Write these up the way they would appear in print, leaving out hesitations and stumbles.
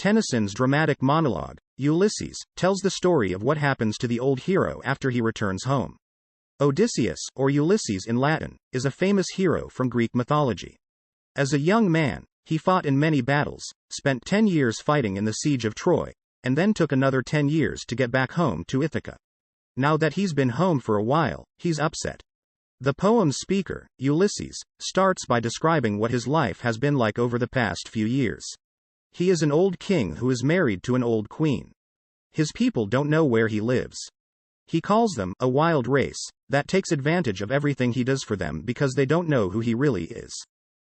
Tennyson's dramatic monologue, Ulysses, tells the story of what happens to the old hero after he returns home. Odysseus, or Ulysses in Latin, is a famous hero from Greek mythology. As a young man, he fought in many battles, spent 10 years fighting in the siege of Troy, and then took another 10 years to get back home to Ithaca. Now that he's been home for a while, he's upset. The poem's speaker, Ulysses, starts by describing what his life has been like over the past few years. He is an old king who is married to an old queen. His people don't know where he lives. He calls them a wild race that takes advantage of everything he does for them because they don't know who he really is.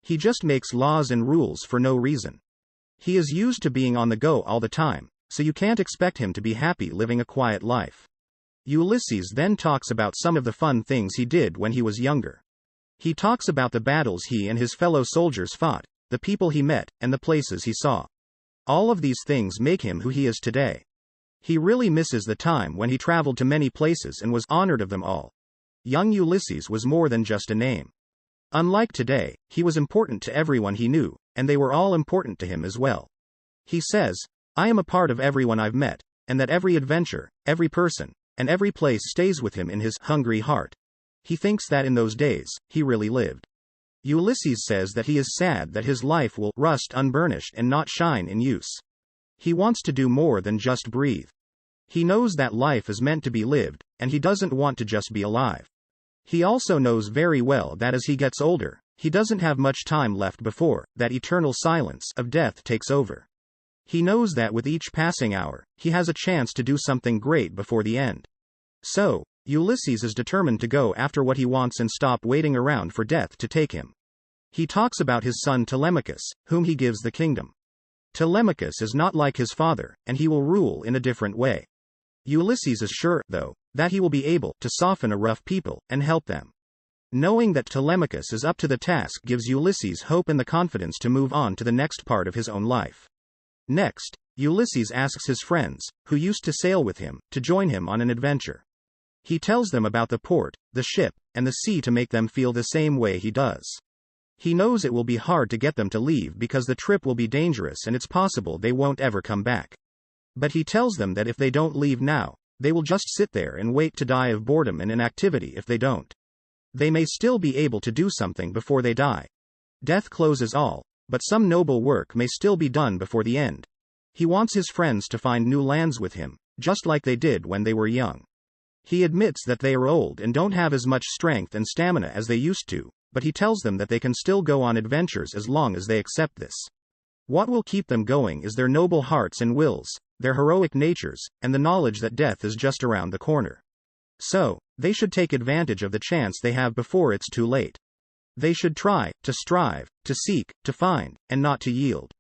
He just makes laws and rules for no reason. He is used to being on the go all the time, so you can't expect him to be happy living a quiet life. Ulysses then talks about some of the fun things he did when he was younger. He talks about the battles he and his fellow soldiers fought, the people he met, and the places he saw. All of these things make him who he is today. He really misses the time when he traveled to many places and was honored of them all. Young Ulysses was more than just a name. Unlike today, he was important to everyone he knew, and they were all important to him as well. He says, "I am a part of everyone I've met, and that every adventure, every person, and every place stays with him in his hungry heart." He thinks that in those days, he really lived. Ulysses says that he is sad that his life will rust unburnished and not shine in use. He wants to do more than just breathe. He knows that life is meant to be lived, and he doesn't want to just be alive. He also knows very well that as he gets older, he doesn't have much time left before that eternal silence of death takes over. He knows that with each passing hour, he has a chance to do something great before the end. So, Ulysses is determined to go after what he wants and stop waiting around for death to take him. He talks about his son Telemachus, whom he gives the kingdom. Telemachus is not like his father, and he will rule in a different way. Ulysses is sure, though, that he will be able to soften a rough people and help them. Knowing that Telemachus is up to the task gives Ulysses hope and the confidence to move on to the next part of his own life. Next, Ulysses asks his friends, who used to sail with him, to join him on an adventure. He tells them about the port, the ship, and the sea to make them feel the same way he does. He knows it will be hard to get them to leave because the trip will be dangerous and it's possible they won't ever come back. But he tells them that if they don't leave now, they will just sit there and wait to die of boredom and inactivity if they don't. They may still be able to do something before they die. Death closes all, but some noble work may still be done before the end. He wants his friends to find new lands with him, just like they did when they were young. He admits that they are old and don't have as much strength and stamina as they used to, but he tells them that they can still go on adventures as long as they accept this. What will keep them going is their noble hearts and wills, their heroic natures, and the knowledge that death is just around the corner. So, they should take advantage of the chance they have before it's too late. They should try, to strive, to seek, to find, and not to yield.